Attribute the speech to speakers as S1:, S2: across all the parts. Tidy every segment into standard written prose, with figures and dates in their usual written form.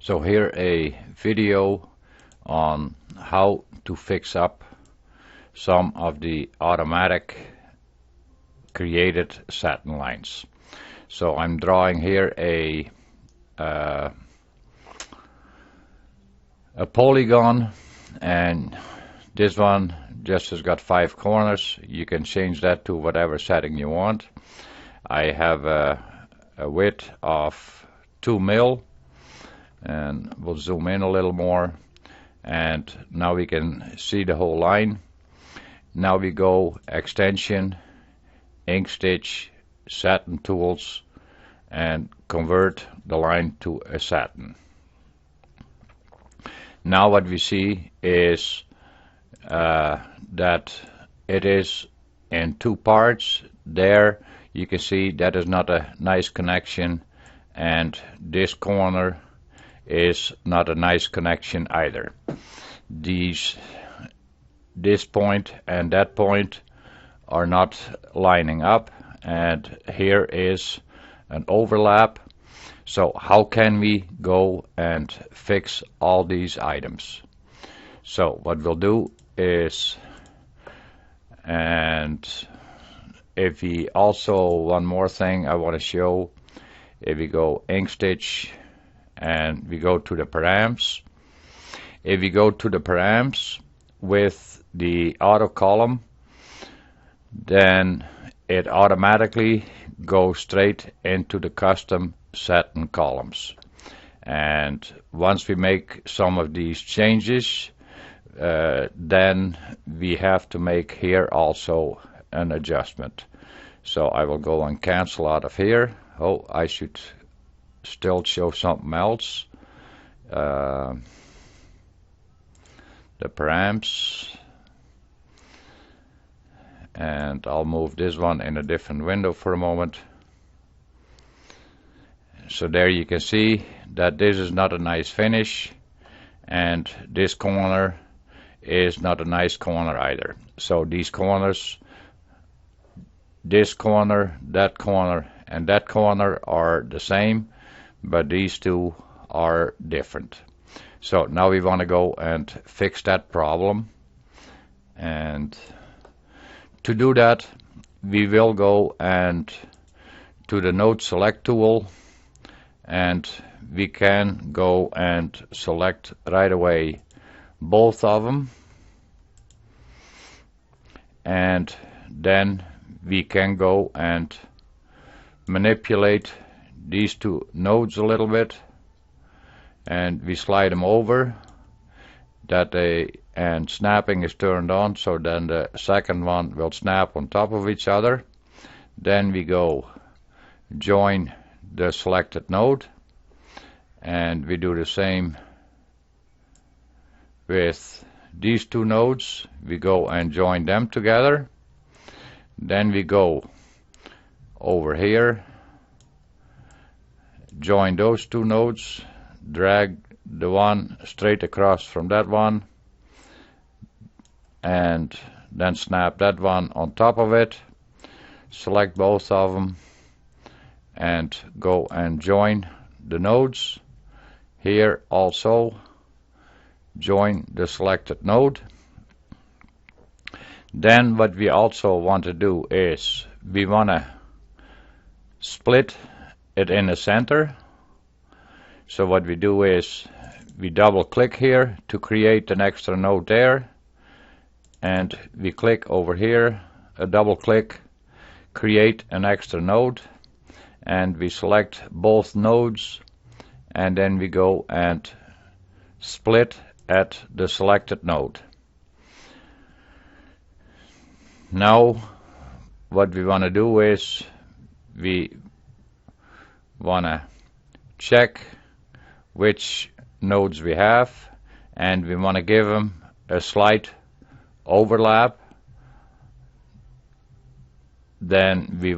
S1: So here a video on how to fix up some of the automatic created satin lines. So I'm drawing here a polygon, and this one just has got 5 corners. You can change that to whatever setting you want. I have a width of 2 mil, and we'll zoom in a little more, and now we can see the whole line. Now we go extension, ink stitch, satin tools, and convert the line to a satin. Now what we see is that it is in 2 parts. There you can see that is not a nice connection, and this corner is not a nice connection either. This point and that point are not lining up, and here is an overlap. So how can we go and fix all these items? So what we'll do is, and if we also, one more thing I want to show, if we go ink stitch and we go to the params, if we go to the params with the auto column, then it automatically goes straight into the custom satin columns. And once we make some of these changes, then we have to make here also an adjustment. So I will go and cancel out of here. Oh, I should still show something else. The params, and I'll move this one in a different window for a moment. So there you can see that this is not a nice finish, and this corner is not a nice corner either. So these corners, this corner, that corner, and that corner are the same, but these two are different. So now we want to go and fix that problem, and to do that we will go and to the node select tool, and we can go and select right away both of them, and then we can go and manipulate these 2 nodes a little bit, and we slide them over that and snapping is turned on, so then the second one will snap on top of each other. Then we go join the selected node, and we do the same with these 2 nodes. We go and join them together. Then we go over here, join those 2 nodes, drag the one straight across from that one, and then snap that one on top of it, select both of them, and go and join the nodes. Here also join the selected node. Then what we also want to do is we want to split it in the center. So what we do is we double click here to create an extra node there, and we click over here, a double click, create an extra node, and we select both nodes, and then we go and split at the selected node. Now what we want to do is we want to check which nodes we have, and we want to give them a slight overlap. Then we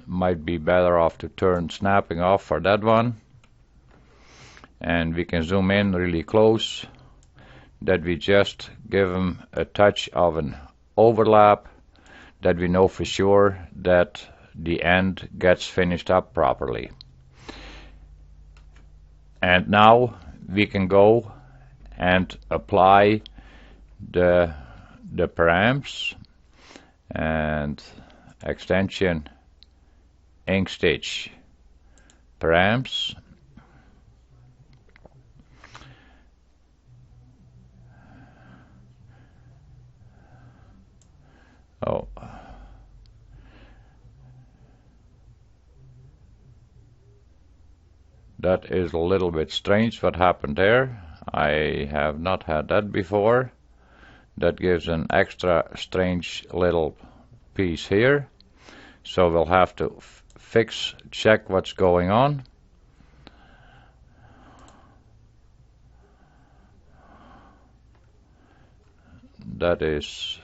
S1: might be better off to turn snapping off for that one, and we can zoom in really close, that we just give them a touch of an overlap, that we know for sure that the end gets finished up properly. And now we can go and apply the params and extension ink stitch params. Oh, that is a little bit strange what happened there. I have not had that before. That gives an extra strange little piece here. So we'll have to check what's going on. That is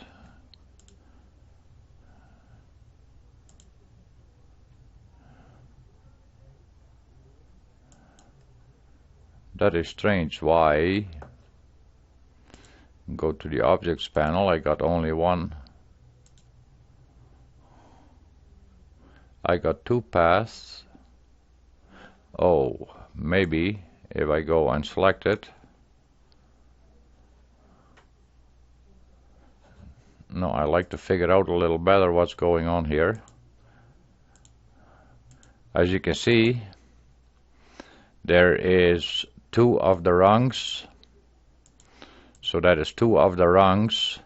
S1: strange. Why? Go to the objects panel. I got only one. I got two paths. Oh, maybe if I go and select it. No, I like to figure out a little better what's going on here. As you can see, there is two of the rungs. So that is two of the rungs.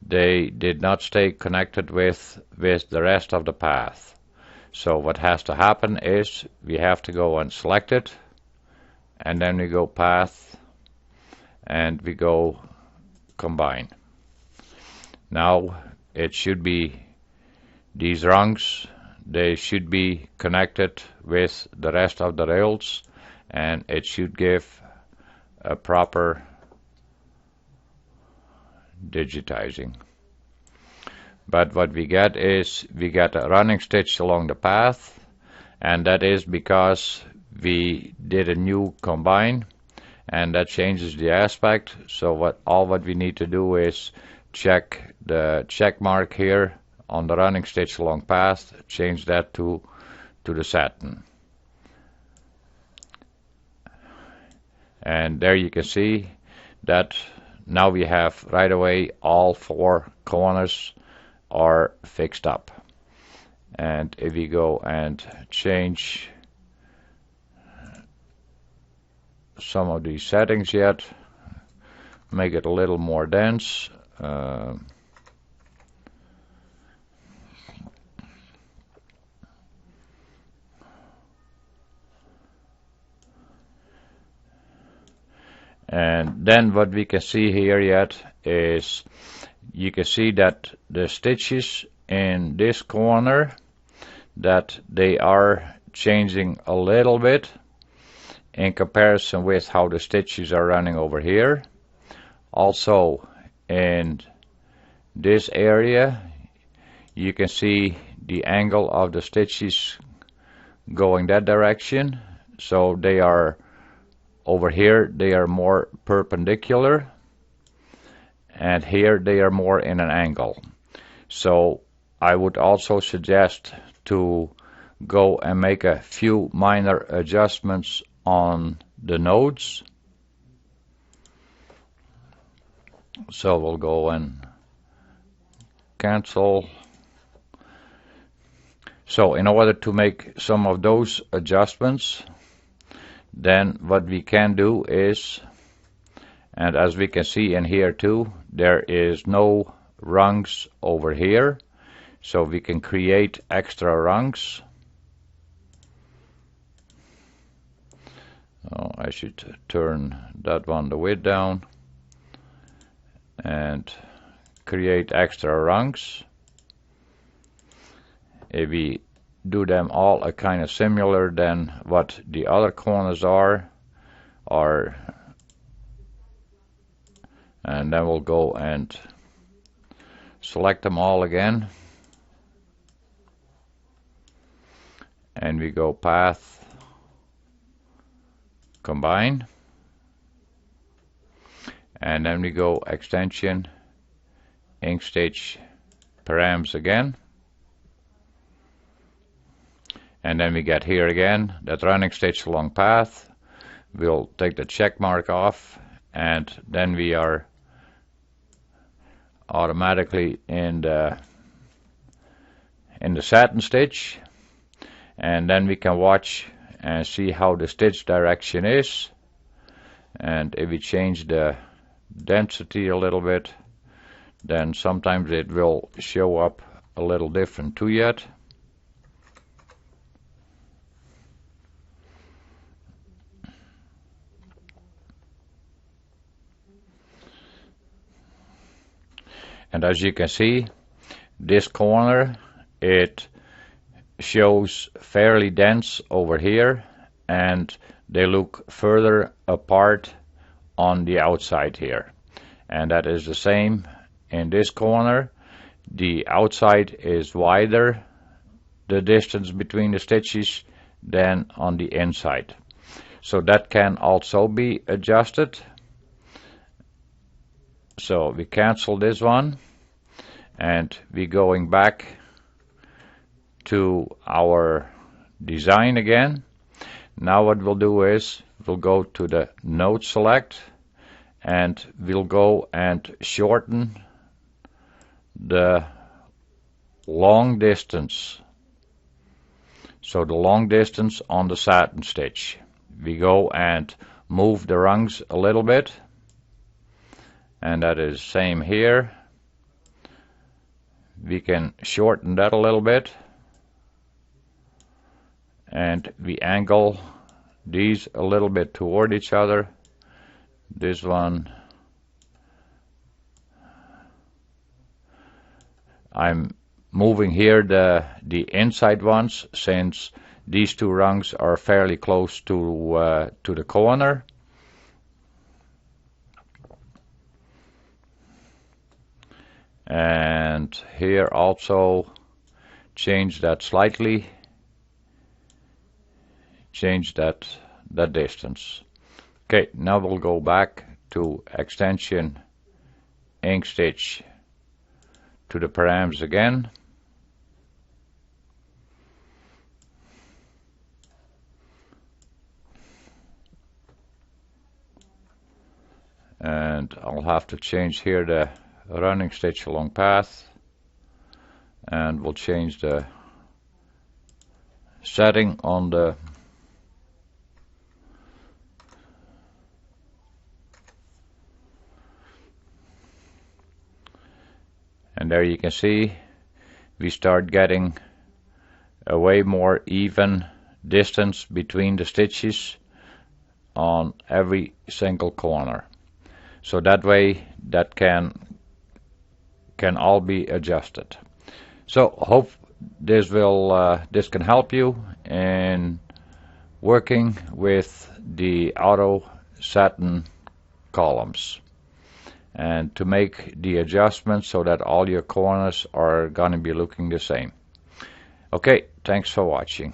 S1: They did not stay connected with the rest of the path. So what has to happen is we have to go and select it, and then we go path, and we go combine. Now it should be these rungs, they should be connected with the rest of the rails, and it should give a proper digitizing. But what we get is we get a running stitch along the path, and that is because we did a new combine, and that changes the aspect. So all we need to do is check the check mark here on the running stitch along path, change that to the satin. And there you can see that now we have right away all four corners are fixed up. And if we go and change some of these settings yet, make it a little more dense. And then what we can see here yet is you can see that the stitches in this corner, that they are changing a little bit in comparison with how the stitches are running over here. Also in this area you can see the angle of the stitches going that direction. So they are over here, they are more perpendicular, and here they are more in an angle. So I would also suggest to go and make a few minor adjustments on the nodes. So we'll go and cancel. So in order to make some of those adjustments, then what we can do is, and as we can see in here too, there is no rungs over here, so we can create extra rungs. Oh, I should turn that one the width down and create extra rungs. If we do them all a kind of similar than what the other corners are, and then we'll go and select them all again, and we go path, combine, and then we go extension, ink stitch, params again. And then we get here again that running stitch along path. we'll take the check mark off, and then we are automatically in the satin stitch, and then we can watch and see how the stitch direction is. And if we change the density a little bit, then sometimes it will show up a little different too yet. And as you can see, this corner, it shows fairly dense over here, and they look further apart on the outside here. And that is the same in this corner. The outside is wider, the distance between the stitches, than on the inside. So that can also be adjusted. So we cancel this one, and we're going back to our design again. Now what we'll do is we'll go to the node select, and we'll go and shorten the long distance. So the long distance on the satin stitch. We go and move the rungs a little bit, and that is same here. We can shorten that a little bit, and we angle these a little bit toward each other. This one, I'm moving here the inside ones, since these two rungs are fairly close to the corner. And here also change that slightly, change that distance. Okay, now we'll go back to extension ink stitch to the params again, and I'll have to change here the running stitch along path, and we'll change the setting on the and there you can see we start getting a way more even distance between the stitches on every single corner. So that way that can all be adjusted. So hope this can help you in working with the auto satin columns, and to make the adjustments so that all your corners are going to be looking the same. Okay, thanks for watching.